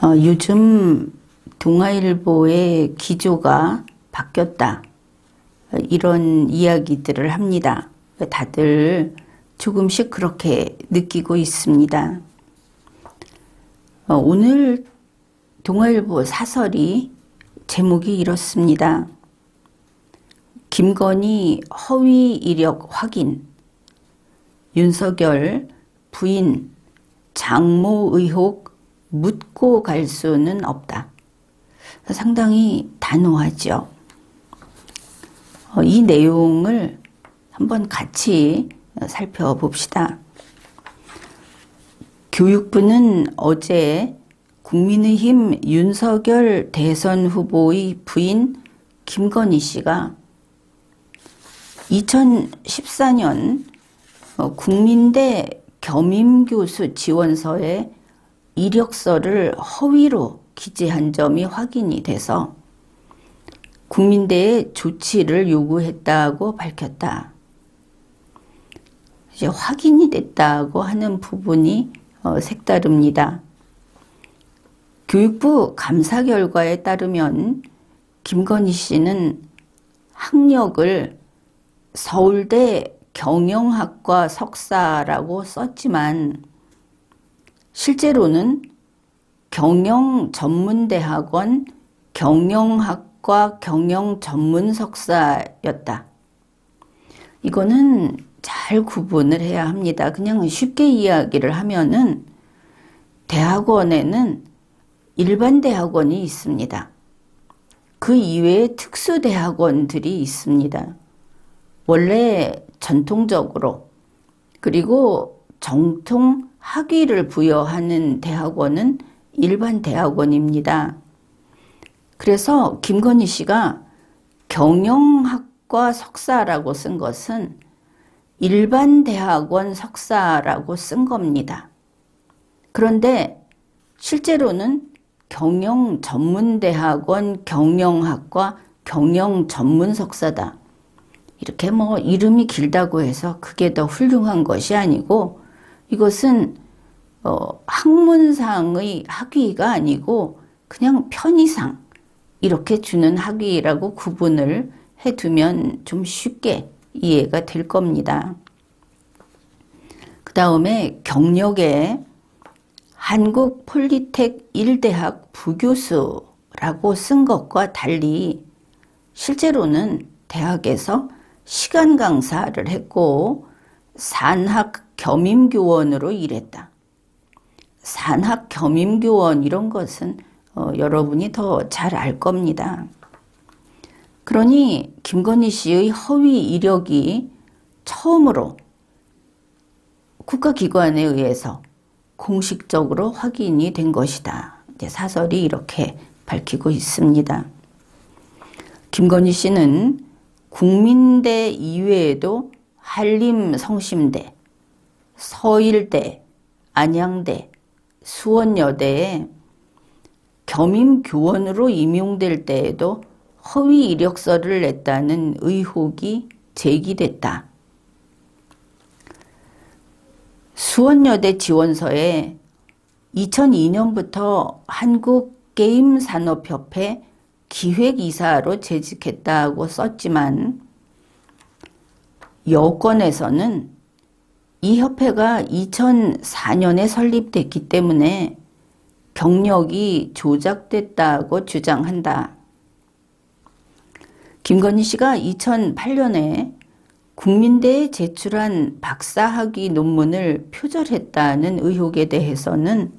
요즘 동아일보의 기조가 바뀌었다. 이런 이야기들을 합니다. 다들 조금씩 그렇게 느끼고 있습니다. 오늘 동아일보 사설이 제목이 이렇습니다. 김건희 허위 이력 확인, 윤석열 부인 장모 의혹 묻고 갈 수는 없다. 상당히 단호하죠. 이 내용을 한번 같이 살펴봅시다. 교육부는 어제 국민의힘 윤석열 대선 후보의 부인 김건희 씨가 2014년 국민대 겸임교수 지원서에 이력서를 허위로 기재한 점이 확인이 돼서 국민대에 조치를 요구했다고 밝혔다. 이제 확인이 됐다고 하는 부분이 색다릅니다. 교육부 감사 결과에 따르면 김건희 씨는 학력을 서울대 경영학과 석사라고 썼지만 실제로는 경영전문대학원 경영학과 경영전문석사였다. 이거는 잘 구분을 해야 합니다. 그냥 쉽게 이야기를 하면은 대학원에는 일반 대학원이 있습니다. 그 이외에 특수대학원들이 있습니다. 원래 전통적으로 그리고 정통 학위를 부여하는 대학원은 일반 대학원입니다. 그래서 김건희 씨가 경영학과 석사라고 쓴 것은 일반 대학원 석사라고 쓴 겁니다. 그런데 실제로는 경영전문대학원 경영학과 경영전문석사다. 이렇게 이름이 길다고 해서 그게 더 훌륭한 것이 아니고 이것은 학문상의 학위가 아니고 그냥 편의상 이렇게 주는 학위라고 구분을 해두면 좀 쉽게 이해가 될 겁니다. 그 다음에 경력에 한국폴리텍 1대학 부교수라고 쓴 것과 달리 실제로는 대학에서 시간 강사를 했고 산학 겸임교원으로 일했다. 산학 겸임교원 이런 것은 여러분이 더 잘 알 겁니다. 그러니 김건희 씨의 허위 이력이 처음으로 국가기관에 의해서 공식적으로 확인이 된 것이다. 이제 사설이 이렇게 밝히고 있습니다. 김건희 씨는 국민대 이외에도 한림성심대, 서일대, 안양대, 수원여대에 겸임교원으로 임용될 때에도 허위 이력서를 냈다는 의혹이 제기됐다. 수원여대 지원서에 2002년부터 한국게임산업협회 기획이사로 재직했다고 썼지만 여권에서는 이 협회가 2004년에 설립됐기 때문에 경력이 조작됐다고 주장한다. 김건희 씨가 2008년에 국민대에 제출한 박사학위 논문을 표절했다는 의혹에 대해서는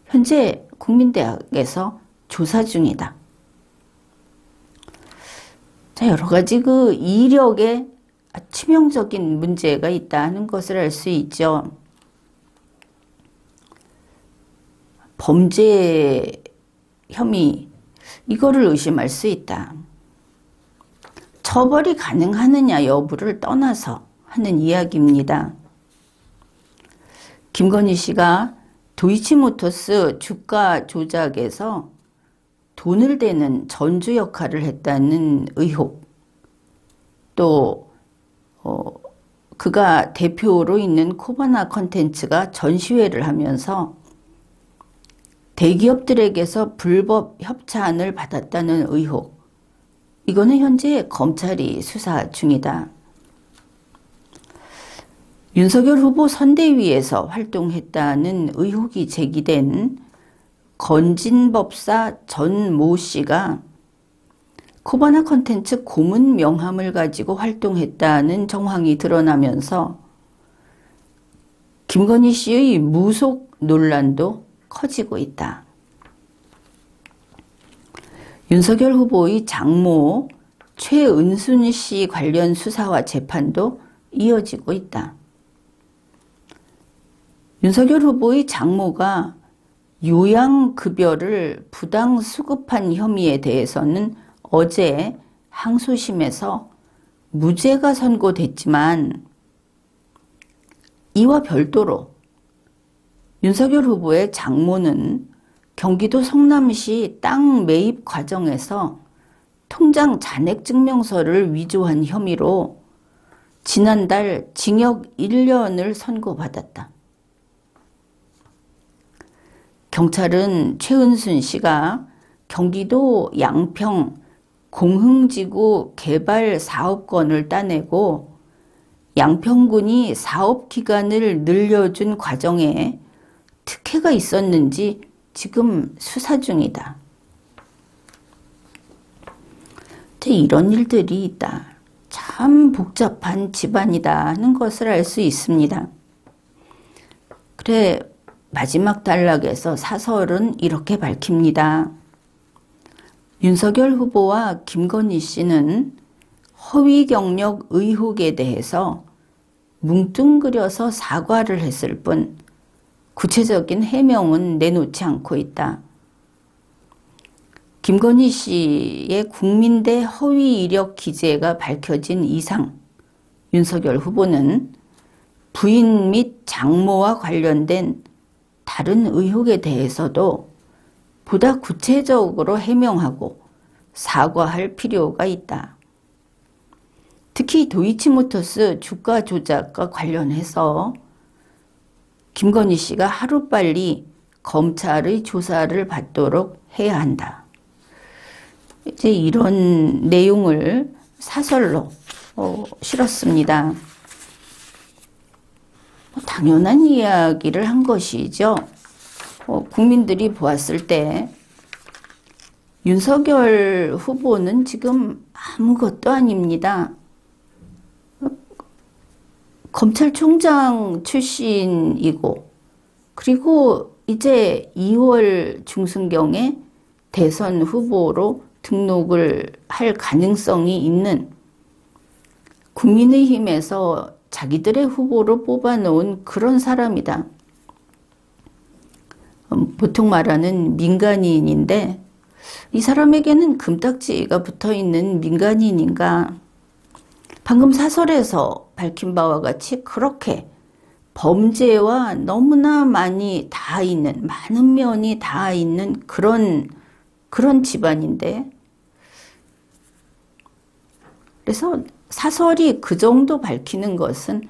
현재 국민대학에서 조사 중이다. 자, 여러 가지 그 이력에 치명적인 문제가 있다는 것을 알 수 있죠. 범죄 혐의, 이거를 의심할 수 있다. 처벌이 가능하느냐 여부를 떠나서 하는 이야기입니다. 김건희 씨가 도이치모터스 주가 조작에서 돈을 대는 전주 역할을 했다는 의혹, 또 그가 대표로 있는 코바나 컨텐츠가 전시회를 하면서 대기업들에게서 불법 협찬을 받았다는 의혹. 이거는 현재 검찰이 수사 중이다. 윤석열 후보 선대위에서 활동했다는 의혹이 제기된 건진법사 전 모 씨가 코바나 컨텐츠 고문 명함을 가지고 활동했다는 정황이 드러나면서 김건희 씨의 무속 논란도 커지고 있다. 윤석열 후보의 장모 최은순 씨 관련 수사와 재판도 이어지고 있다. 윤석열 후보의 장모가 요양급여를 부당 수급한 혐의에 대해서는 어제 항소심에서 무죄가 선고됐지만 이와 별도로 윤석열 후보의 장모는 경기도 성남시 땅 매입 과정에서 통장 잔액증명서를 위조한 혐의로 지난달 징역 1년을 선고받았다. 경찰은 최은순 씨가 경기도 양평 공흥지구 개발 사업권을 따내고 양평군이 사업 기간을 늘려준 과정에 특혜가 있었는지 지금 수사 중이다. 이런 일들이 있다. 참 복잡한 집안이다 하는 것을 알 수 있습니다. 그래, 마지막 단락에서 사설은 이렇게 밝힙니다. 윤석열 후보와 김건희 씨는 허위 경력 의혹에 대해서 뭉뚱그려서 사과를 했을 뿐 구체적인 해명은 내놓지 않고 있다. 김건희 씨의 국민대 허위 이력 기재가 밝혀진 이상 윤석열 후보는 부인 및 장모와 관련된 다른 의혹에 대해서도 보다 구체적으로 해명하고 사과할 필요가 있다. 특히 도이치모터스 주가 조작과 관련해서 김건희 씨가 하루빨리 검찰의 조사를 받도록 해야 한다. 이제 이런 내용을 사설로 실었습니다. 당연한 이야기를 한 것이죠. 국민들이 보았을 때 윤석열 후보는 지금 아무것도 아닙니다. 검찰총장 출신이고 그리고 이제 2월 중순경에 대선 후보로 등록을 할 가능성이 있는 국민의힘에서 자기들의 후보로 뽑아놓은 그런 사람이다. 보통 말하는 민간인인데 이 사람에게는 금딱지가 붙어있는 민간인인가? 방금 사설에서 밝힌 바와 같이 그렇게 범죄와 너무나 많이 닿아 있는, 많은 면이 닿아 있는 그런 집안인데, 그래서 사설이 그 정도 밝히는 것은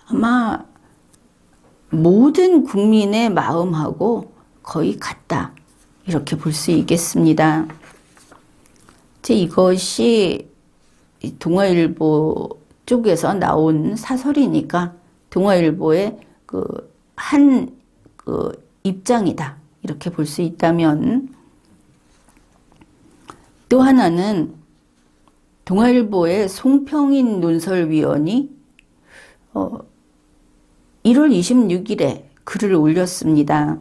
아마 모든 국민의 마음하고 거의 같다. 이렇게 볼 수 있겠습니다. 이것이 동아일보 쪽에서 나온 사설이니까 동아일보의 한 입장이다. 이렇게 볼 수 있다면, 또 하나는 동아일보의 송평인 논설위원이 1월 26일에 글을 올렸습니다.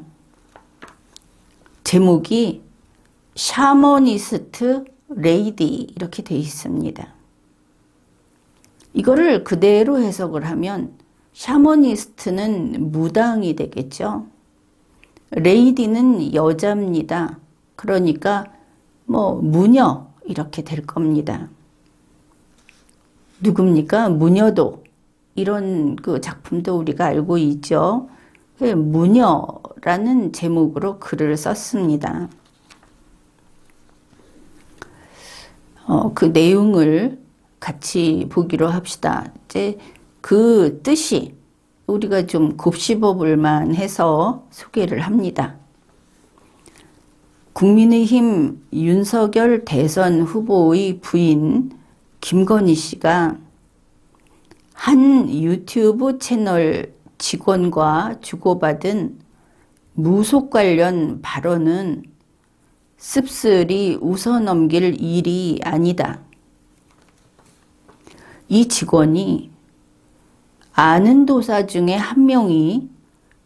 제목이 샤머니스트 레이디 이렇게 돼 있습니다. 이거를 그대로 해석을 하면 샤머니스트는 무당이 되겠죠. 레이디는 여자입니다. 그러니까 무녀 이렇게 될 겁니다. 누굽니까? 무녀도 이런 작품도 우리가 알고 있죠. 무녀라는 제목으로 글을 썼습니다. 그 내용을 같이 보기로 합시다. 이제 그 뜻이 우리가 좀 곱씹어 볼 만해서 소개를 합니다. 국민의힘 윤석열 대선 후보의 부인 김건희 씨가 한 유튜브 채널 직원과 주고받은 무속 관련 발언은 씁쓸히 웃어넘길 일이 아니다. 이 직원이 아는 도사 중에 한 명이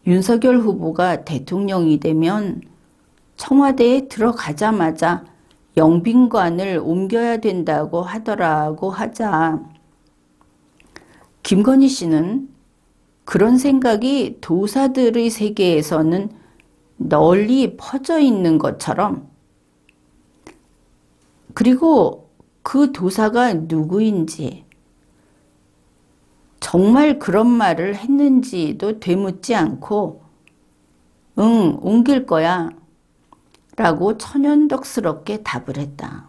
윤석열 후보가 대통령이 되면 청와대에 들어가자마자 영빈관을 옮겨야 된다고 하더라고 하자 김건희 씨는 그런 생각이 도사들의 세계에서는 널리 퍼져 있는 것처럼, 그리고 그 도사가 누구인지, 정말 그런 말을 했는지도 되묻지 않고 응, 옮길 거야 라고 천연덕스럽게 답을 했다.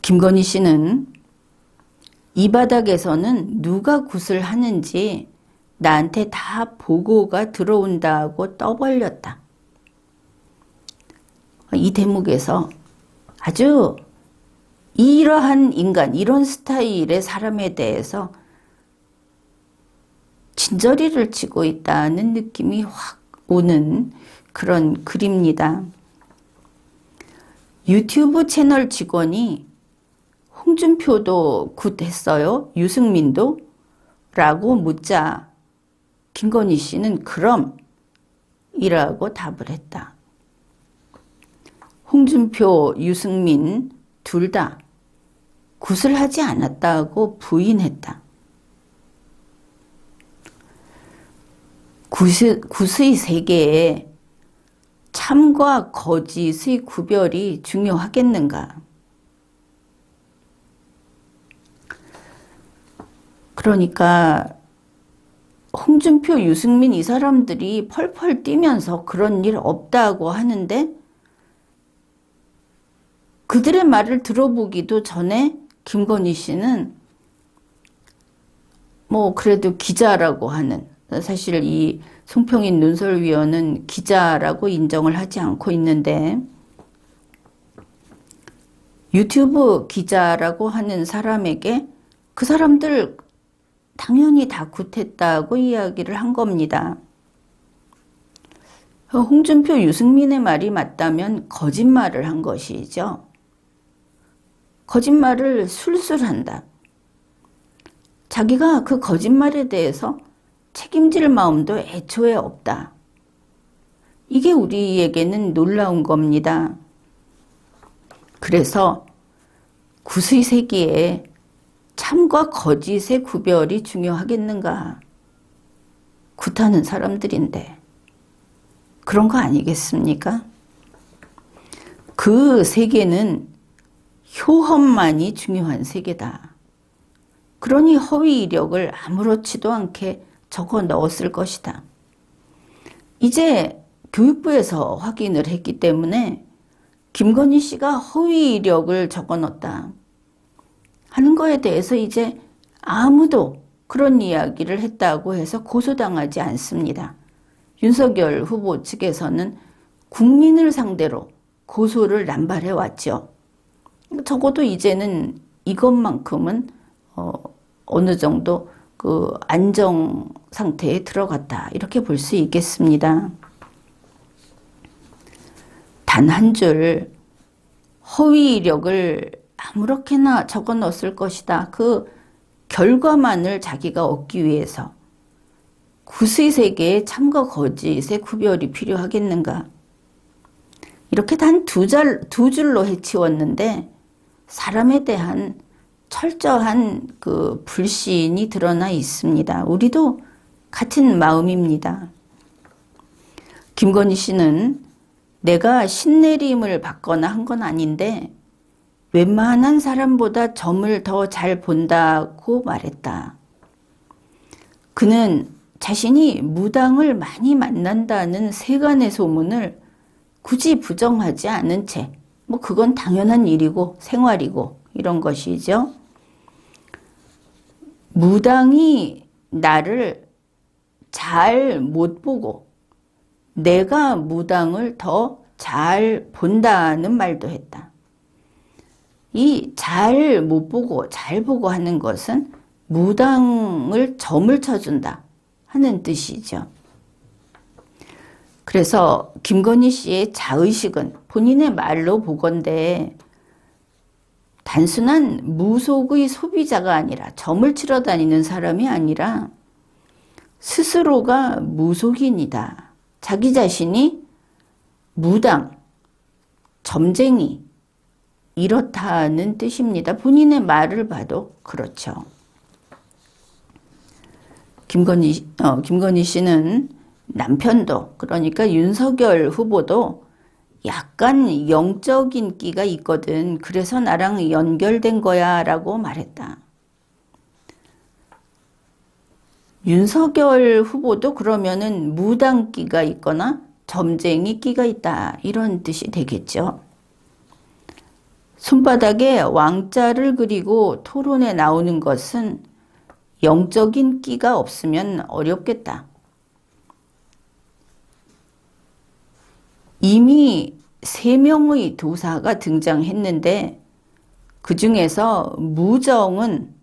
김건희 씨는 이 바닥에서는 누가 굿을 하는지 나한테 다 보고가 들어온다고 떠벌렸다. 이 대목에서 아주 이러한 인간, 이런 스타일의 사람에 대해서 진저리를 치고 있다는 느낌이 확 오는 그런 글입니다. 유튜브 채널 직원이 홍준표도 굿했어요? 유승민도? 라고 묻자 김건희 씨는 그럼 이라고 답을 했다. 홍준표, 유승민 둘 다 굿을 하지 않았다고 부인했다. 굿의 세계에 참과 거짓의 구별이 중요하겠는가? 그러니까 홍준표, 유승민 이 사람들이 펄펄 뛰면서 그런 일 없다고 하는데 그들의 말을 들어보기도 전에 김건희 씨는 그래도 기자라고 하는, 사실 이 송평인 논설위원은 기자라고 인정을 하지 않고 있는데 유튜브 기자라고 하는 사람에게 그 사람들 당연히 다 굿했다고 이야기를 한 겁니다. 홍준표, 유승민의 말이 맞다면 거짓말을 한 것이죠. 거짓말을 술술 한다. 자기가 그 거짓말에 대해서 책임질 마음도 애초에 없다. 이게 우리에게는 놀라운 겁니다. 그래서 굿의 세계에 참과 거짓의 구별이 중요하겠는가? 굿하는 사람들인데 그런 거 아니겠습니까? 그 세계는 효험만이 중요한 세계다. 그러니 허위 이력을 아무렇지도 않게 적어 넣었을 것이다. 이제 교육부에서 확인을 했기 때문에 김건희 씨가 허위 이력을 적어 넣었다 하는 거에 대해서 이제 아무도 그런 이야기를 했다고 해서 고소당하지 않습니다. 윤석열 후보 측에서는 국민을 상대로 고소를 남발해 왔죠. 적어도 이제는 이것만큼은 어느 정도 그 안정 상태에 들어갔다 이렇게 볼 수 있겠습니다. 단 한 줄 허위 이력을 아무렇게나 적어 넣었을 것이다. 그 결과만을 자기가 얻기 위해서 굿의 세계에 참과 거짓의 구별이 필요하겠는가? 이렇게 단 두 줄로 해치웠는데 사람에 대한 철저한 그 불신이 드러나 있습니다. 우리도 같은 마음입니다. 김건희 씨는 내가 신내림을 받거나 한 건 아닌데 웬만한 사람보다 점을 더 잘 본다고 말했다. 그는 자신이 무당을 많이 만난다는 세간의 소문을 굳이 부정하지 않은 채 그건 당연한 일이고 생활이고 이런 것이죠. 무당이 나를 잘 못 보고 내가 무당을 더 잘 본다는 말도 했다. 이 잘 못 보고 잘 보고 하는 것은 무당을 점을 쳐준다 하는 뜻이죠. 그래서 김건희 씨의 자의식은 본인의 말로 보건대 단순한 무속의 소비자가 아니라 점을 치러 다니는 사람이 아니라 스스로가 무속인이다. 자기 자신이 무당, 점쟁이 이렇다는 뜻입니다. 본인의 말을 봐도 그렇죠. 김건희 씨는 남편도 그러니까 윤석열 후보도 약간 영적인 끼가 있거든. 그래서 나랑 연결된 거야 라고 말했다. 윤석열 후보도 그러면은 무당 끼가 있거나 점쟁이 끼가 있다 이런 뜻이 되겠죠. 손바닥에 왕자를 그리고 토론에 나오는 것은 영적인 끼가 없으면 어렵겠다. 이미 3명의 도사가 등장했는데 그 중에서 무정은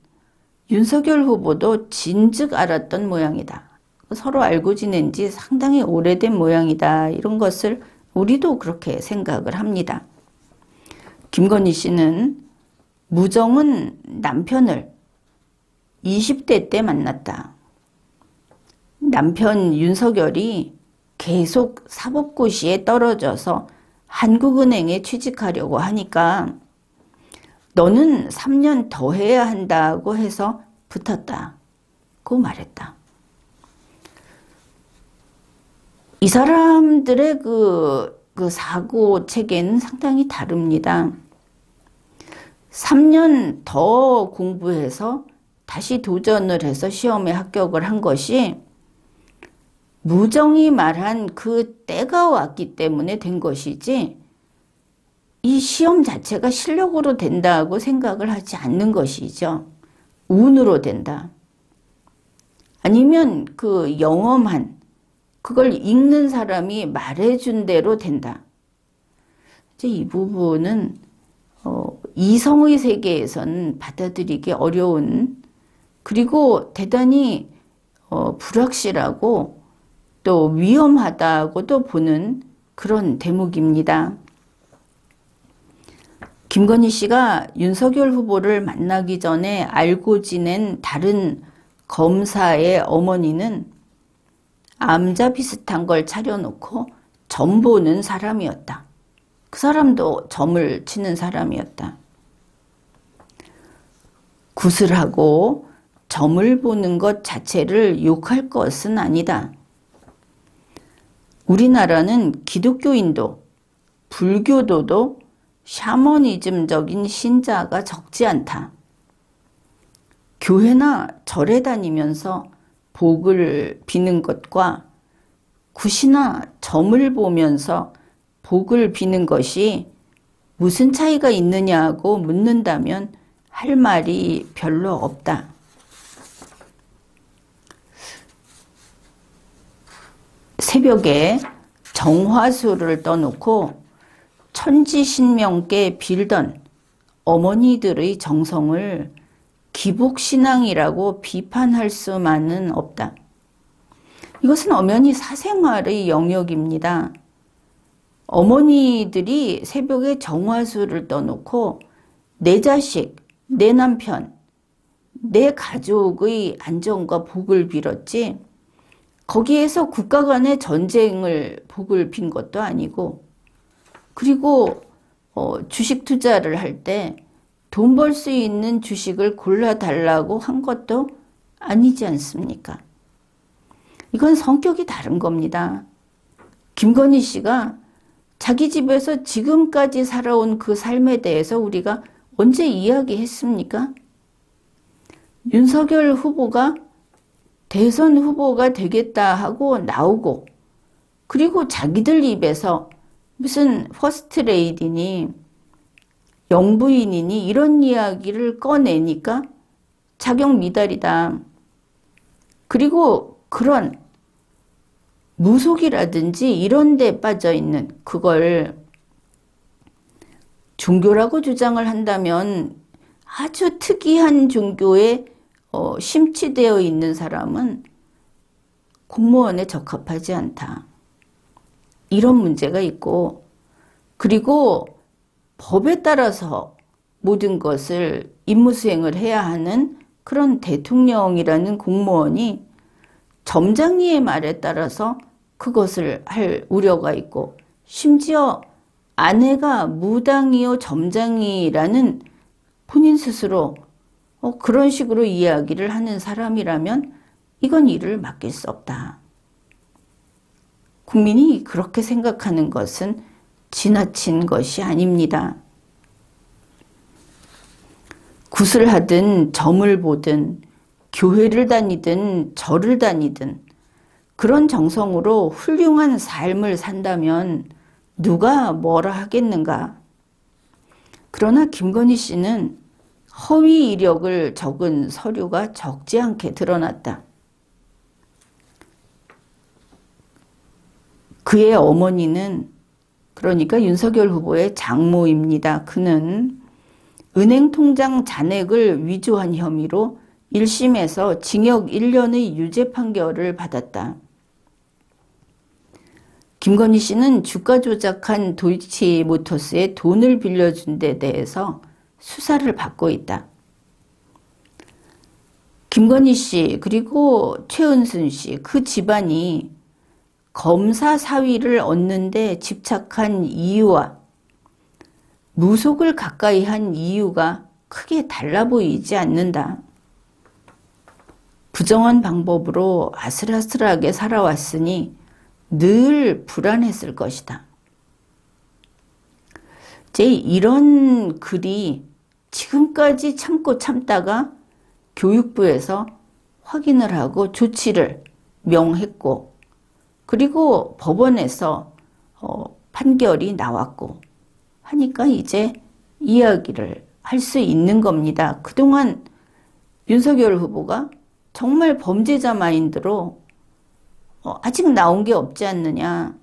윤석열 후보도 진즉 알았던 모양이다. 서로 알고 지낸 지 상당히 오래된 모양이다. 이런 것을 우리도 그렇게 생각을 합니다. 김건희 씨는 무정은 남편을 20대 때 만났다. 남편 윤석열이 계속 사법고시에 떨어져서 한국은행에 취직하려고 하니까 너는 3년 더 해야 한다고 해서 붙었다고 말했다. 이 사람들의 그 사고 체계는 상당히 다릅니다. 3년 더 공부해서 다시 도전을 해서 시험에 합격을 한 것이 무정이 말한 그 때가 왔기 때문에 된 것이지 이 시험 자체가 실력으로 된다고 생각을 하지 않는 것이죠. 운으로 된다. 아니면 그 영험한 그걸 읽는 사람이 말해준 대로 된다. 이제 이 부분은 이성의 세계에서는 받아들이기 어려운 그리고 대단히 불확실하고 또 위험하다고도 보는 그런 대목입니다. 김건희 씨가 윤석열 후보를 만나기 전에 알고 지낸 다른 검사의 어머니는 암자 비슷한 걸 차려놓고 점 보는 사람이었다. 그 사람도 점을 치는 사람이었다. 굿을 하고 점을 보는 것 자체를 욕할 것은 아니다. 우리나라는 기독교인도 불교도도 샤머니즘적인 신자가 적지 않다. 교회나 절에 다니면서 복을 비는 것과 굿이나 점을 보면서 복을 비는 것이 무슨 차이가 있느냐고 묻는다면 할 말이 별로 없다. 새벽에 정화수를 떠놓고 천지신명께 빌던 어머니들의 정성을 기복신앙이라고 비판할 수만은 없다. 이것은 엄연히 사생활의 영역입니다. 어머니들이 새벽에 정화수를 떠놓고 내 자식, 내 남편, 내 가족의 안전과 복을 빌었지 거기에서 국가 간의 전쟁을 복을 빈 것도 아니고 그리고 주식 투자를 할 때 돈 벌 수 있는 주식을 골라달라고 한 것도 아니지 않습니까? 이건 성격이 다른 겁니다. 김건희 씨가 자기 집에서 지금까지 살아온 그 삶에 대해서 우리가 언제 이야기했습니까? 윤석열 후보가 대선 후보가 되겠다 하고 나오고 그리고 자기들 입에서 무슨 퍼스트레이디니 영부인이니 이런 이야기를 꺼내니까 자격 미달이다. 그리고 그런 무속이라든지 이런 데 빠져 있는 그걸 종교라고 주장을 한다면 아주 특이한 종교에 심취되어 있는 사람은 공무원에 적합하지 않다. 이런 문제가 있고, 그리고 법에 따라서 모든 것을 임무수행을 해야 하는 그런 대통령이라는 공무원이 점장이의 말에 따라서 그것을 할 우려가 있고, 심지어 아내가 무당이요 점장이라는 본인 스스로 그런 식으로 이야기를 하는 사람이라면 이건 일을 맡길 수 없다. 국민이 그렇게 생각하는 것은 지나친 것이 아닙니다. 굿을 하든 점을 보든 교회를 다니든 절을 다니든 그런 정성으로 훌륭한 삶을 산다면 누가 뭐라 하겠는가? 그러나 김건희 씨는 허위 이력을 적은 서류가 적지 않게 드러났다. 그의 어머니는, 그러니까 윤석열 후보의 장모입니다. 그는 은행 통장 잔액을 위조한 혐의로 1심에서 징역 1년의 유죄 판결을 받았다. 김건희 씨는 주가 조작한 도이치모터스에 돈을 빌려준 데 대해서 수사를 받고 있다. 김건희 씨 그리고 최은순 씨 그 집안이 검사 사위를 얻는 데 집착한 이유와 무속을 가까이 한 이유가 크게 달라 보이지 않는다. 부정한 방법으로 아슬아슬하게 살아왔으니 늘 불안했을 것이다. 이제 이런 글이 지금까지 참고 참다가 교육부에서 확인을 하고 조치를 명했고, 그리고 법원에서 판결이 나왔고 하니까 이제 이야기를 할 수 있는 겁니다. 그동안 윤석열 후보가 정말 범죄자 마인드로 아직 나온 게 없지 않느냐.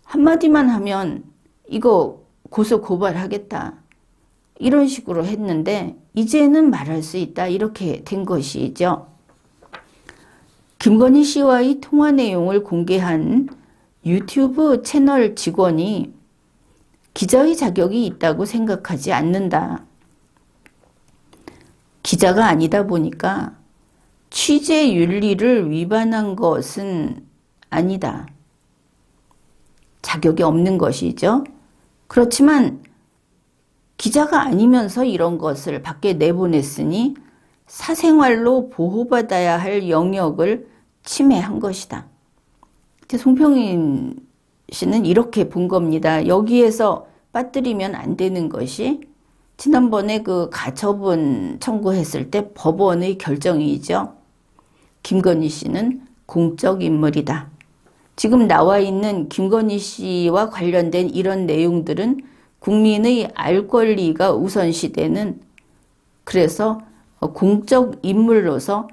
한마디만 하면 이거 고소 고발하겠다. 이런 식으로 했는데 이제는 말할 수 있다. 이렇게 된 것이죠. 김건희 씨와의 통화 내용을 공개한 유튜브 채널 직원이 기자의 자격이 있다고 생각하지 않는다. 기자가 아니다 보니까 취재 윤리를 위반한 것은 아니다. 자격이 없는 것이죠. 그렇지만 기자가 아니면서 이런 것을 밖에 내보냈으니 사생활로 보호받아야 할 영역을 침해한 것이다. 송평인 씨는 이렇게 본 겁니다. 여기에서 빠뜨리면 안 되는 것이 지난번에 그 가처분 청구했을 때 법원의 결정이죠. 김건희 씨는 공적 인물이다. 지금 나와 있는 김건희 씨와 관련된 이런 내용들은 국민의 알 권리가 우선시되는, 그래서 공적 인물로서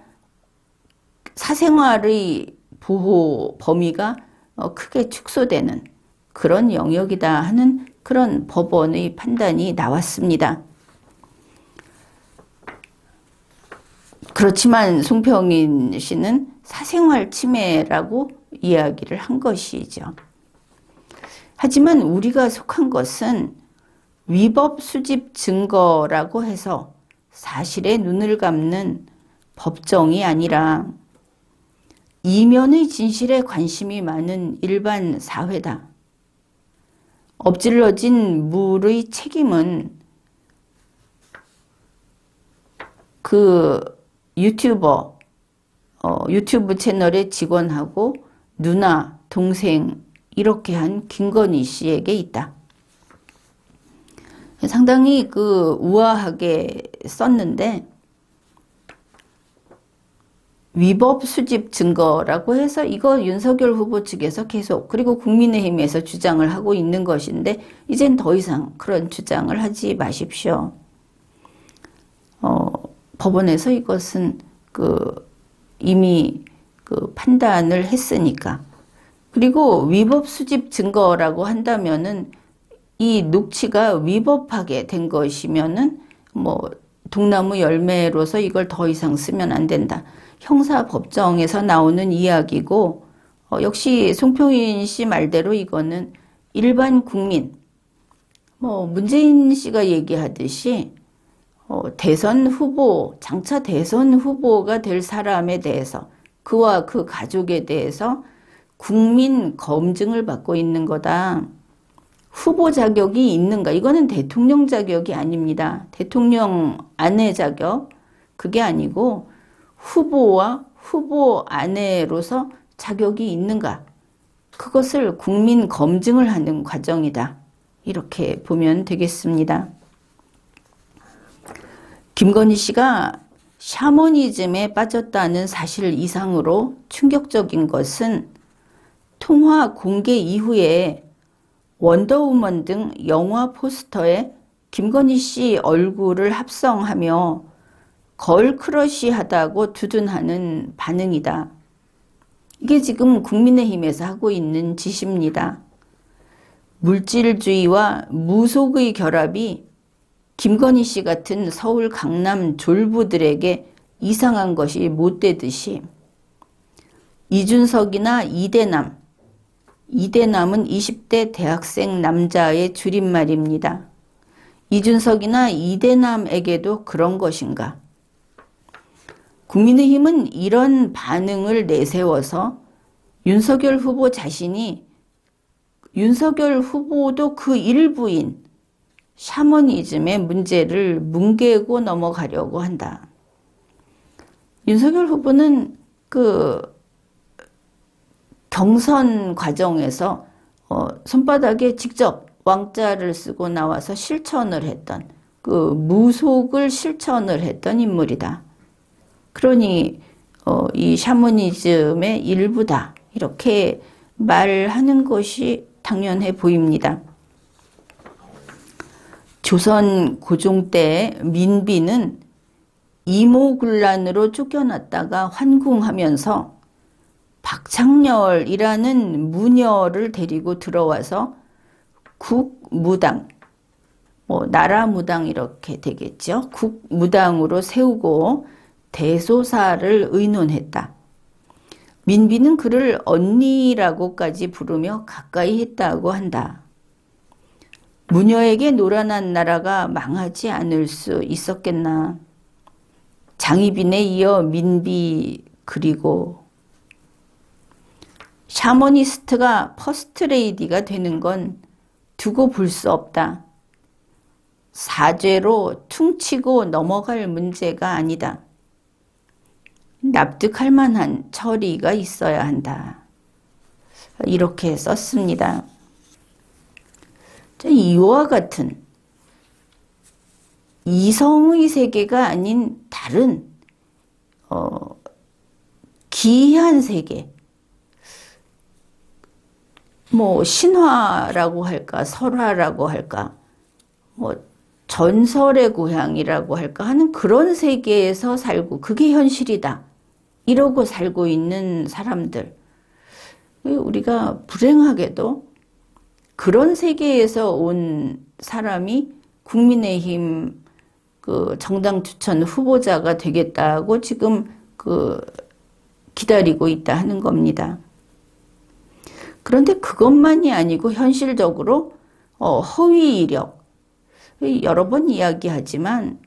사생활의 보호 범위가 크게 축소되는 그런 영역이다 하는 그런 법원의 판단이 나왔습니다. 그렇지만 송평인 씨는 사생활 침해라고 이야기를 한 것이죠. 하지만 우리가 속한 것은 위법 수집 증거라고 해서 사실에 눈을 감는 법정이 아니라 이면의 진실에 관심이 많은 일반 사회다. 엎질러진 물의 책임은 그 유튜브 채널의 직원하고 누나, 동생 이렇게 한 김건희 씨에게 있다. 상당히 그 우아하게 썼는데 위법 수집 증거라고 해서 이거 윤석열 후보 측에서 계속, 그리고 국민의힘에서 주장을 하고 있는 것인데 이젠 더 이상 그런 주장을 하지 마십시오. 법원에서 이것은 이미 그 판단을 했으니까. 그리고 위법 수집 증거라고 한다면은 이 녹취가 위법하게 된 것이면은 뭐 독나무 열매로서 이걸 더 이상 쓰면 안 된다. 형사법정에서 나오는 이야기고 역시 송평인 씨 말대로 이거는 일반 국민 뭐 문재인 씨가 얘기하듯이 대선 후보, 장차 대선 후보가 될 사람에 대해서 그와 그 가족에 대해서 국민 검증을 받고 있는 거다. 후보 자격이 있는가? 이거는 대통령 자격이 아닙니다. 대통령 아내 자격, 그게 아니고 후보와 후보 아내로서 자격이 있는가? 그것을 국민 검증을 하는 과정이다. 이렇게 보면 되겠습니다. 김건희 씨가 샤머니즘에 빠졌다는 사실 이상으로 충격적인 것은 통화 공개 이후에 원더우먼 등 영화 포스터에 김건희 씨 얼굴을 합성하며 걸크러쉬하다고 두둔하는 반응이다. 이게 지금 국민의힘에서 하고 있는 짓입니다. 물질주의와 무속의 결합이 김건희 씨 같은 서울 강남 졸부들에게 이상한 것이 못되듯이 이준석이나 이대남, 이대남은 20대 대학생 남자의 줄임말입니다. 이준석이나 이대남에게도 그런 것인가? 국민의힘은 이런 반응을 내세워서 윤석열 후보 자신이 윤석열 후보도 그 일부인 샤머니즘의 문제를 뭉개고 넘어가려고 한다. 윤석열 후보는 그 경선 과정에서 손바닥에 직접 왕자를 쓰고 나와서 실천을 했던 그 무속을 실천을 했던 인물이다. 그러니 이 샤머니즘의 일부다. 이렇게 말하는 것이 당연해 보입니다. 조선 고종 때 민비는 이모군란으로 쫓겨났다가 환궁하면서 박창렬이라는 무녀를 데리고 들어와서 국무당, 나라무당 이렇게 되겠죠. 국무당으로 세우고 대소사를 의논했다. 민비는 그를 언니라고까지 부르며 가까이 했다고 한다. 무녀에게 노란한 나라가 망하지 않을 수 있었겠나. 장희빈에 이어 민비 그리고 샤머니스트가 퍼스트레이디가 되는 건 두고 볼 수 없다. 사죄로 퉁치고 넘어갈 문제가 아니다. 납득할 만한 처리가 있어야 한다. 이렇게 썼습니다. 이와 같은 이성의 세계가 아닌 다른 기이한 세계, 신화라고 할까 설화라고 할까 전설의 고향이라고 할까 하는 그런 세계에서 살고 그게 현실이다 이러고 살고 있는 사람들, 우리가 불행하게도 그런 세계에서 온 사람이 국민의힘 그 정당 추천 후보자가 되겠다고 지금 기다리고 있다 하는 겁니다. 그런데 그것만이 아니고 현실적으로 허위 이력, 여러 번 이야기하지만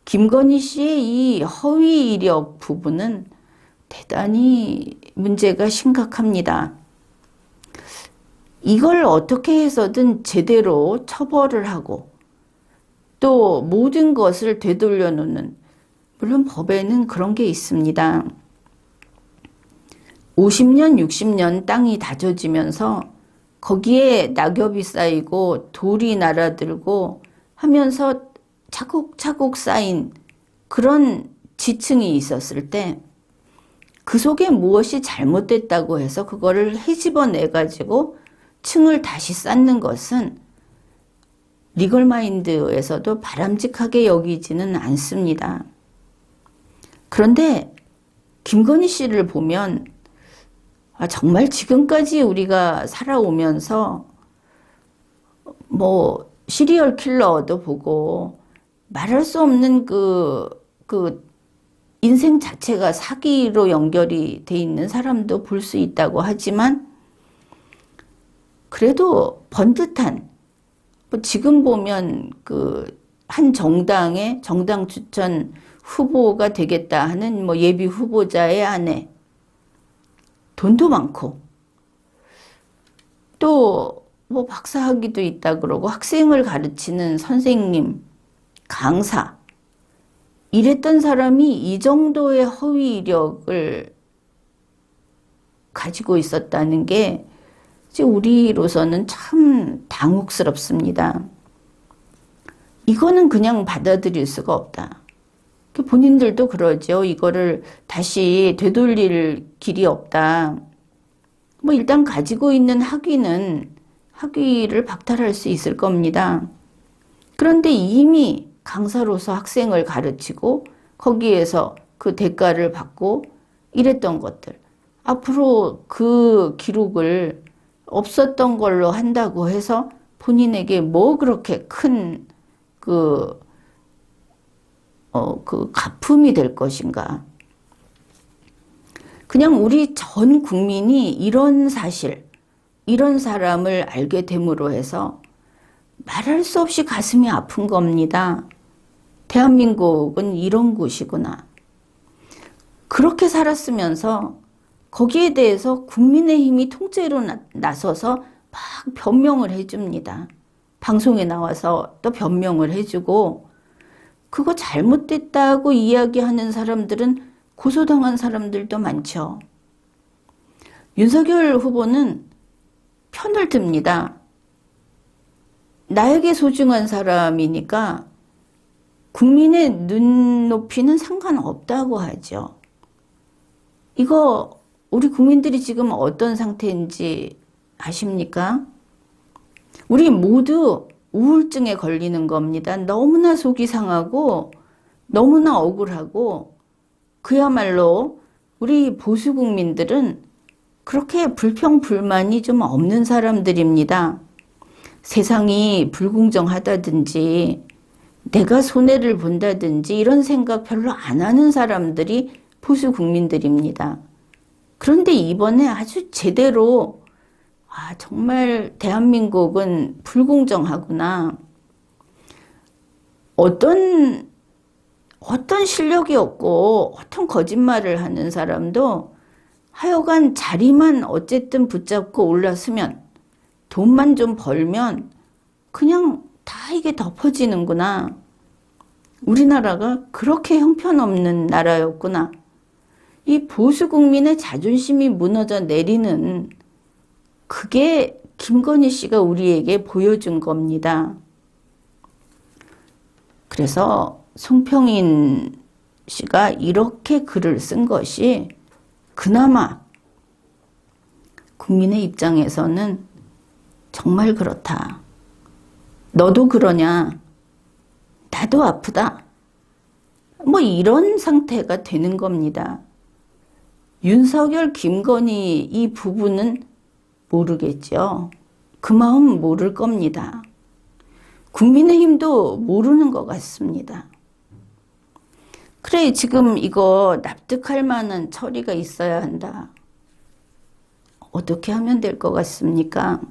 김건희 씨의 이 허위 이력 부분은 대단히 문제가 심각합니다. 이걸 어떻게 해서든 제대로 처벌을 하고 또 모든 것을 되돌려 놓는, 물론 법에는 그런 게 있습니다. 50년, 60년 땅이 다져지면서 거기에 낙엽이 쌓이고 돌이 날아들고 하면서 차곡차곡 쌓인 그런 지층이 있었을 때 그 속에 무엇이 잘못됐다고 해서 그거를 헤집어내가지고 층을 다시 쌓는 것은 리걸마인드에서도 바람직하게 여기지는 않습니다. 그런데 김건희 씨를 보면 정말 지금까지 우리가 살아오면서 뭐 시리얼 킬러도 보고 말할 수 없는 그 인생 자체가 사기로 연결이 돼 있는 사람도 볼 수 있다고 하지만 그래도 번듯한 뭐 지금 보면 그 한 정당의 정당 추천 후보가 되겠다 하는 뭐 예비 후보자의 아내, 돈도 많고 또 뭐 박사학위도 있다 그러고 학생을 가르치는 선생님, 강사 이랬던 사람이 이 정도의 허위 이력을 가지고 있었다는 게 우리로서는 참 당혹스럽습니다. 이거는 그냥 받아들일 수가 없다. 본인들도 그러죠. 이거를 다시 되돌릴 길이 없다. 뭐 일단 가지고 있는 학위를 박탈할 수 있을 겁니다. 그런데 이미 강사로서 학생을 가르치고 거기에서 그 대가를 받고 이랬던 것들. 앞으로 그 기록을 없었던 걸로 한다고 해서 본인에게 뭐 그렇게 큰 그 가품이 될 것인가. 그냥 우리 전 국민이 이런 사실, 이런 사람을 알게 됨으로 해서 말할 수 없이 가슴이 아픈 겁니다. 대한민국은 이런 곳이구나. 그렇게 살았으면서 거기에 대해서 국민의힘이 통째로 나서서 막 변명을 해줍니다. 방송에 나와서 또 변명을 해주고 그거 잘못됐다고 이야기하는 사람들은 고소당한 사람들도 많죠. 윤석열 후보는 편을 듭니다. 나에게 소중한 사람이니까 국민의 눈높이는 상관없다고 하죠. 이거 우리 국민들이 지금 어떤 상태인지 아십니까? 우리 모두 우울증에 걸리는 겁니다. 너무나 속이 상하고 너무나 억울하고 그야말로 우리 보수 국민들은 그렇게 불평불만이 좀 없는 사람들입니다. 세상이 불공정하다든지 내가 손해를 본다든지 이런 생각 별로 안 하는 사람들이 보수 국민들입니다. 그런데 이번에 아주 제대로 정말 대한민국은 불공정하구나. 어떤 실력이 없고 어떤 거짓말을 하는 사람도 하여간 자리만 어쨌든 붙잡고 올라서면 돈만 좀 벌면 그냥 다 이게 덮어지는구나. 우리나라가 그렇게 형편없는 나라였구나. 이 보수 국민의 자존심이 무너져 내리는 그게 김건희 씨가 우리에게 보여준 겁니다. 그래서 송평인 씨가 이렇게 글을 쓴 것이 그나마 국민의 입장에서는 정말 그렇다. 너도 그러냐? 나도 아프다. 뭐 이런 상태가 되는 겁니다. 윤석열, 김건희 이 부부는 모르겠죠. 그 마음 모를 겁니다. 국민의힘도 모르는 것 같습니다. 그래, 지금 이거 납득할 만한 처리가 있어야 한다. 어떻게 하면 될 것 같습니까?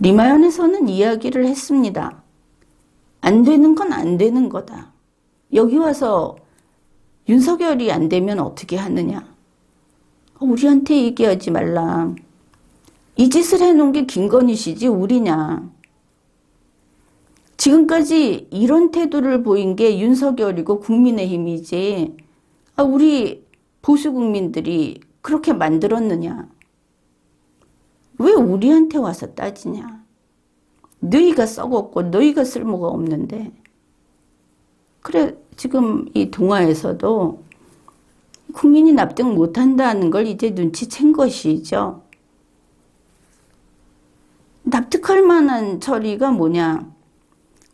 리마연에서는 이야기를 했습니다. 안 되는 건 안 되는 거다. 여기 와서 윤석열이 안 되면 어떻게 하느냐. 우리한테 얘기하지 말라. 이 짓을 해놓은 게 김건희 씨지 우리냐. 지금까지 이런 태도를 보인 게 윤석열이고 국민의힘이지 우리 보수 국민들이 그렇게 만들었느냐. 왜 우리한테 와서 따지냐. 너희가 썩었고 너희가 쓸모가 없는데. 그래 지금 이 동아에서도 국민이 납득 못한다는 걸 이제 눈치챈 것이죠. 납득할 만한 처리가 뭐냐.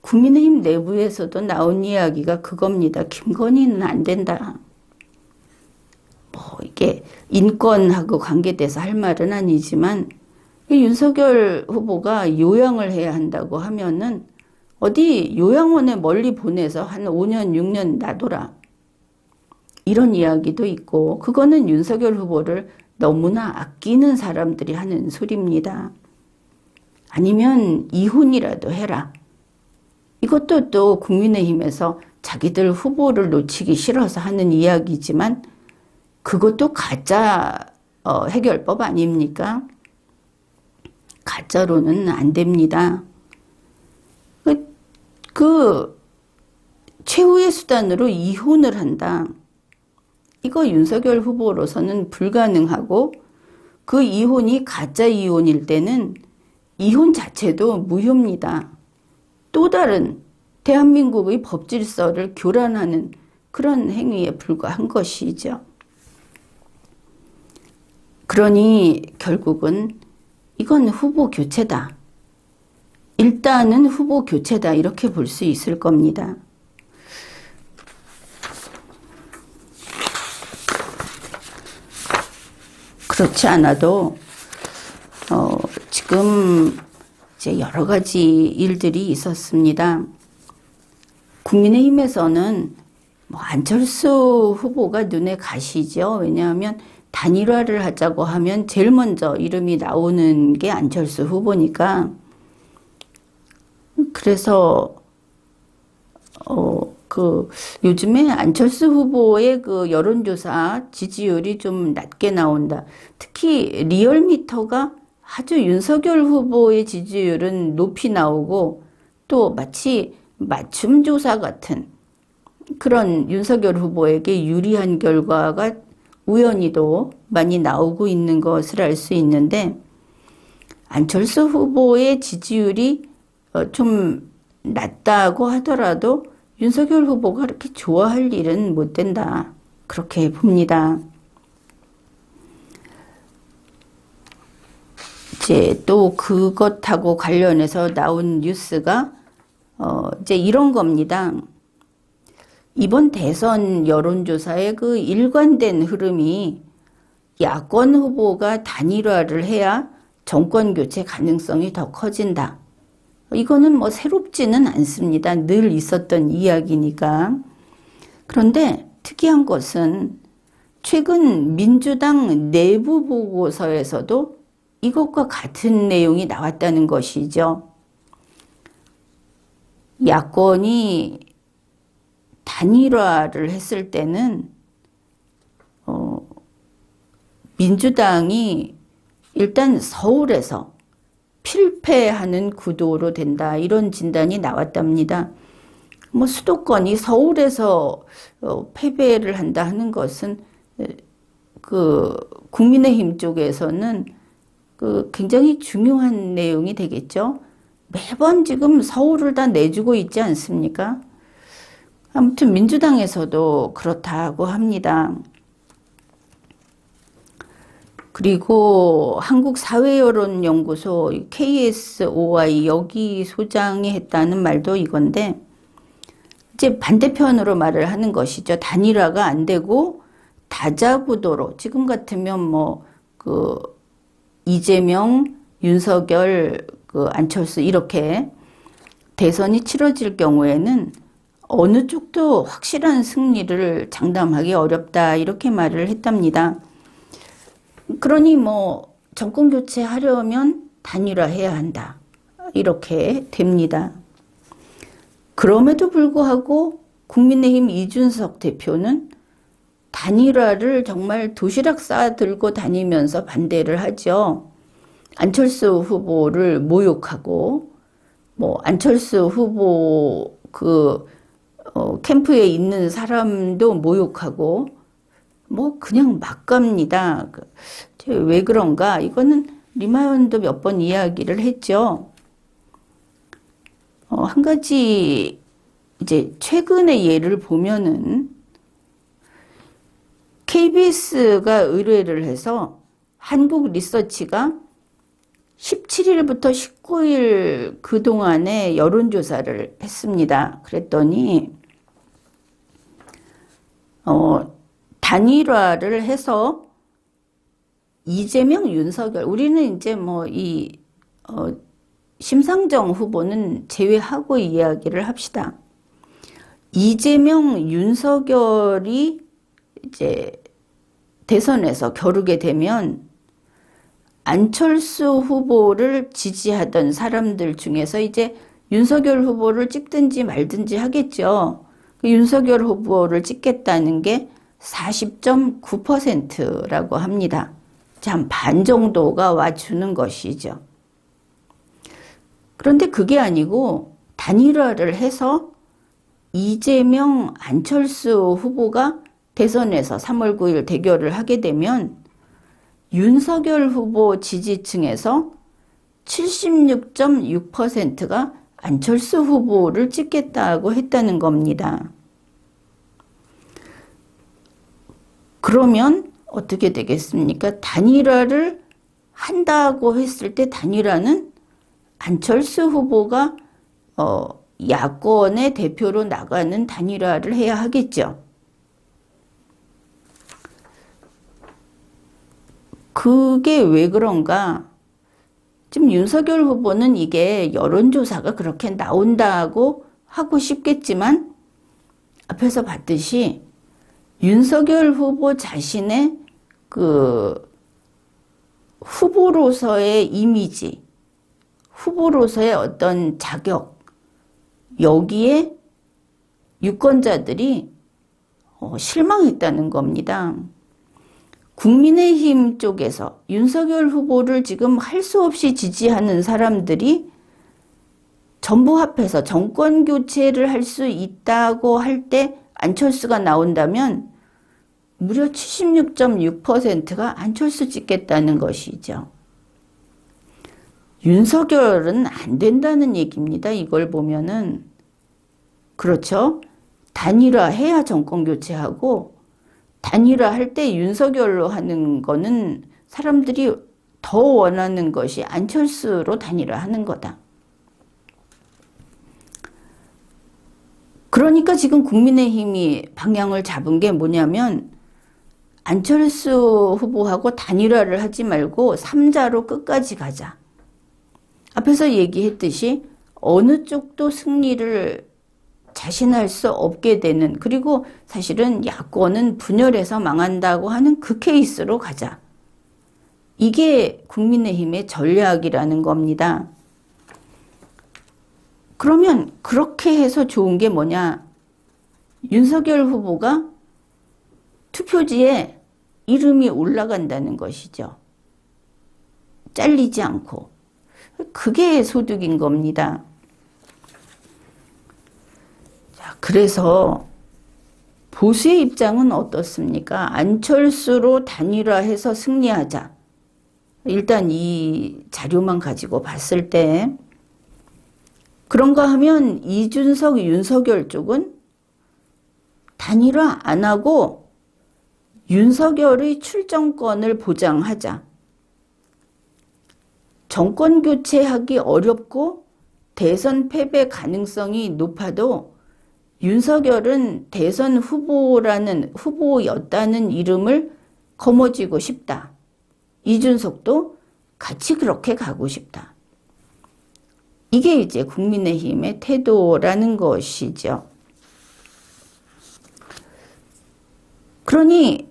국민의힘 내부에서도 나온 이야기가 그겁니다. 김건희는 안 된다. 뭐 이렇게 인권하고 관계돼서 할 말은 아니지만 윤석열 후보가 요양을 해야 한다고 하면은 어디 요양원에 멀리 보내서 한 5년, 6년 놔둬라. 이런 이야기도 있고 그거는 윤석열 후보를 너무나 아끼는 사람들이 하는 소리입니다. 아니면 이혼이라도 해라. 이것도 또 국민의힘에서 자기들 후보를 놓치기 싫어서 하는 이야기지만 그것도 가짜 해결법 아닙니까? 가짜로는 안 됩니다. 그 최후의 수단으로 이혼을 한다. 이거 윤석열 후보로서는 불가능하고 그 이혼이 가짜 이혼일 때는 이혼 자체도 무효입니다. 또 다른 대한민국의 법 질서를 교란하는 그런 행위에 불과한 것이죠. 그러니 결국은 이건 후보 교체다. 일단은 후보 교체다. 이렇게 볼 수 있을 겁니다. 그렇지 않아도 지금 이제 여러 가지 일들이 있었습니다. 국민의힘에서는 뭐 안철수 후보가 눈에 가시죠. 왜냐하면 단일화를 하자고 하면 제일 먼저 이름이 나오는 게 안철수 후보니까. 그래서 요즘에 안철수 후보의 그 여론조사 지지율이 좀 낮게 나온다. 특히 리얼미터가 아주 윤석열 후보의 지지율은 높이 나오고 또 마치 맞춤조사 같은 그런 윤석열 후보에게 유리한 결과가 우연히도 많이 나오고 있는 것을 알 수 있는데 안철수 후보의 지지율이 좀 낮다고 하더라도 윤석열 후보가 그렇게 좋아할 일은 못 된다. 그렇게 봅니다. 이제 또 그것하고 관련해서 나온 뉴스가 이제 이런 겁니다. 이번 대선 여론조사의 그 일관된 흐름이 야권 후보가 단일화를 해야 정권 교체 가능성이 더 커진다. 이거는 뭐 새롭지는 않습니다. 늘 있었던 이야기니까. 그런데 특이한 것은 최근 민주당 내부 보고서에서도 이것과 같은 내용이 나왔다는 것이죠. 야권이 단일화를 했을 때는 민주당이 일단 서울에서 필패하는 구도로 된다. 이런 진단이 나왔답니다. 뭐 수도권이 서울에서 패배를 한다 하는 것은 그 국민의힘 쪽에서는 그 굉장히 중요한 내용이 되겠죠. 매번 지금 서울을 다 내주고 있지 않습니까? 아무튼 민주당에서도 그렇다고 합니다. 그리고 한국사회여론연구소 KSOI 여기 소장이 했다는 말도 이건데 이제 반대편으로 말을 하는 것이죠. 단일화가 안 되고 다자구도로 지금 같으면 뭐 그 이재명, 윤석열, 그 안철수 이렇게 대선이 치러질 경우에는 어느 쪽도 확실한 승리를 장담하기 어렵다 이렇게 말을 했답니다. 그러니 뭐 정권 교체하려면 단일화해야 한다 이렇게 됩니다. 그럼에도 불구하고 국민의힘 이준석 대표는 단일화를 정말 도시락 싸들고 다니면서 반대를 하죠. 안철수 후보를 모욕하고 뭐 안철수 후보 그 캠프에 있는 사람도 모욕하고 뭐 그냥 막 갑니다. 왜 그런가? 이거는 리마연도 몇 번 이야기를 했죠. 한 가지 이제 최근의 예를 보면은 KBS가 의뢰를 해서 한국 리서치가 17일부터 19일 그동안에 여론조사를 했습니다. 그랬더니 단일화를 해서 이재명, 윤석열, 우리는 이제 뭐 심상정 후보는 제외하고 이야기를 합시다. 이재명, 윤석열이 이제 대선에서 겨루게 되면 안철수 후보를 지지하던 사람들 중에서 이제 윤석열 후보를 찍든지 말든지 하겠죠. 그 윤석열 후보를 찍겠다는 게 40.9%라고 합니다. 한 반 정도가 와주는 것이죠. 그런데 그게 아니고 단일화를 해서 이재명, 안철수 후보가 대선에서 3월 9일 대결을 하게 되면 윤석열 후보 지지층에서 76.6%가 안철수 후보를 찍겠다고 했다는 겁니다. 그러면 어떻게 되겠습니까? 단일화를 한다고 했을 때 단일화는 안철수 후보가 야권의 대표로 나가는 단일화를 해야 하겠죠. 그게 왜 그런가? 지금 윤석열 후보는 이게 여론조사가 그렇게 나온다고 하고 싶겠지만 앞에서 봤듯이 윤석열 후보 자신의 그 후보로서의 이미지, 후보로서의 어떤 자격, 여기에 유권자들이 실망했다는 겁니다. 국민의힘 쪽에서 윤석열 후보를 지금 할 수 없이 지지하는 사람들이 전부 합해서 정권 교체를 할 수 있다고 할 때 안철수가 나온다면 무려 76.6%가 안철수 찍겠다는 것이죠. 윤석열은 안 된다는 얘기입니다. 이걸 보면은. 그렇죠? 단일화해야 정권 교체하고 단일화할 때 윤석열로 하는 거는 사람들이 더 원하는 것이 안철수로 단일화하는 거다. 그러니까 지금 국민의힘이 방향을 잡은 게 뭐냐면 안철수 후보하고 단일화를 하지 말고 3자로 끝까지 가자. 앞에서 얘기했듯이 어느 쪽도 승리를 자신할 수 없게 되는, 그리고 사실은 야권은 분열해서 망한다고 하는 그 케이스로 가자. 이게 국민의힘의 전략이라는 겁니다. 그러면 그렇게 해서 좋은 게 뭐냐? 윤석열 후보가 투표지에 이름이 올라간다는 것이죠. 잘리지 않고. 그게 소득인 겁니다. 자, 그래서 보수의 입장은 어떻습니까? 안철수로 단일화해서 승리하자. 일단 이 자료만 가지고 봤을 때 그런가 하면 이준석, 윤석열 쪽은 단일화 안 하고 윤석열의 출정권을 보장하자. 정권 교체하기 어렵고 대선 패배 가능성이 높아도 윤석열은 대선 후보였다는 이름을 거머쥐고 싶다. 이준석도 같이 그렇게 가고 싶다. 이게 이제 국민의힘의 태도라는 것이죠. 그러니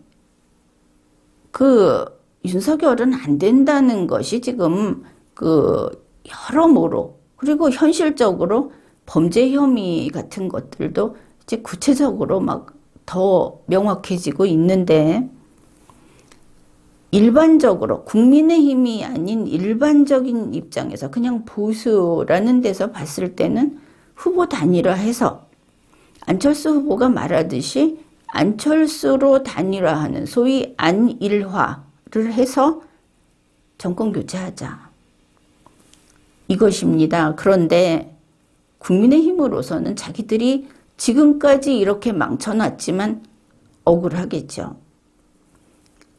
윤석열은 안 된다는 것이 지금 여러모로, 그리고 현실적으로 범죄 혐의 같은 것들도 이제 구체적으로 막 더 명확해지고 있는데, 일반적으로 국민의힘이 아닌 일반적인 입장에서 그냥 보수라는 데서 봤을 때는 후보 단일화해서 안철수 후보가 말하듯이 안철수로 단일화하는 소위 안일화를 해서 정권 교체하자. 이것입니다. 그런데 국민의힘으로서는 자기들이 지금까지 이렇게 망쳐놨지만 억울하겠죠.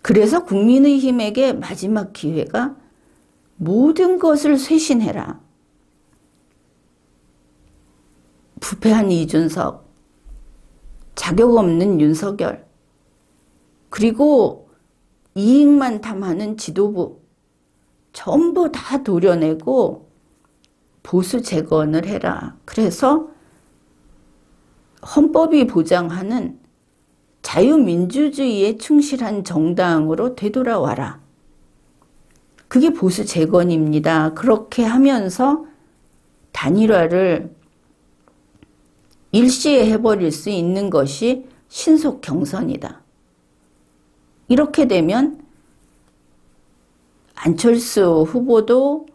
그래서 국민의힘에게 마지막 기회가 모든 것을 쇄신해라. 부패한 이준석, 자격 없는 윤석열, 그리고 이익만 탐하는 지도부 전부 다 도려내고 보수 재건을 해라. 그래서 헌법이 보장하는 자유민주주의에 충실한 정당으로 되돌아와라. 그게 보수 재건입니다. 그렇게 하면서 단일화를 일시에 해버릴 수 있는 것이 신속 경선이다. 이렇게 되면 안철수 후보도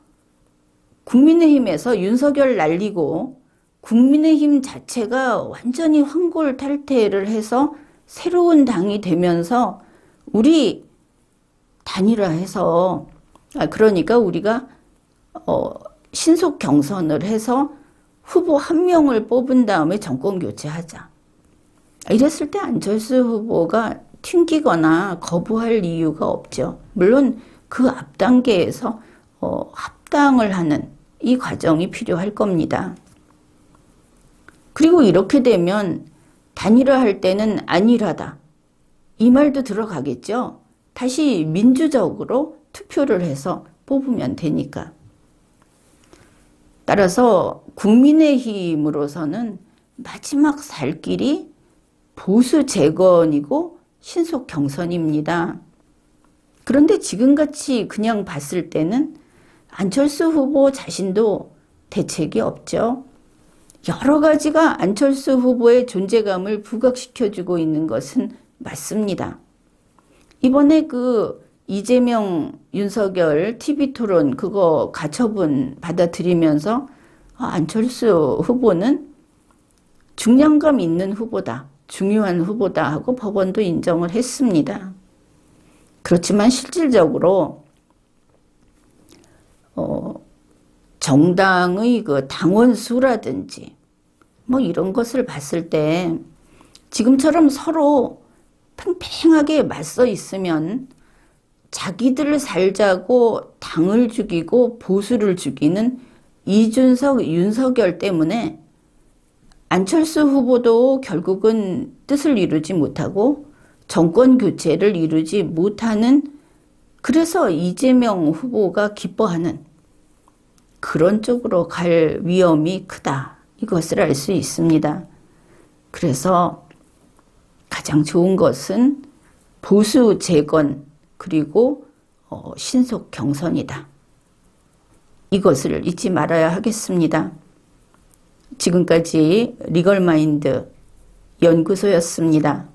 국민의힘에서 윤석열 날리고 국민의힘 자체가 완전히 황골탈퇴를 해서 새로운 당이 되면서 우리 단일화해서 그러니까 우리가 신속 경선을 해서 후보 한 명을 뽑은 다음에 정권 교체하자. 이랬을 때 안철수 후보가 튕기거나 거부할 이유가 없죠. 물론 그 앞 단계에서 합당을 하는 이 과정이 필요할 겁니다. 그리고 이렇게 되면 단일화할 때는 안일하다. 이 말도 들어가겠죠. 다시 민주적으로 투표를 해서 뽑으면 되니까. 따라서 국민의힘으로서는 마지막 살 길이 보수 재건이고 신속 경선입니다. 그런데 지금같이 그냥 봤을 때는 안철수 후보 자신도 대책이 없죠. 여러 가지가 안철수 후보의 존재감을 부각시켜주고 있는 것은 맞습니다. 이번에 그 이재명, 윤석열 TV토론 그거 가처분 받아들이면서 안철수 후보는 중량감 있는 후보다, 중요한 후보다 하고 법원도 인정을 했습니다. 그렇지만 실질적으로 정당의 그 당원 수라든지 뭐 이런 것을 봤을 때 지금처럼 서로 팽팽하게 맞서 있으면 자기들을 살자고 당을 죽이고 보수를 죽이는 이준석, 윤석열 때문에 안철수 후보도 결국은 뜻을 이루지 못하고 정권 교체를 이루지 못하는, 그래서 이재명 후보가 기뻐하는 그런 쪽으로 갈 위험이 크다. 이것을 알 수 있습니다. 그래서 가장 좋은 것은 보수 재건 그리고 신속 경선이다. 이것을 잊지 말아야 하겠습니다. 지금까지 리걸마인드 연구소였습니다.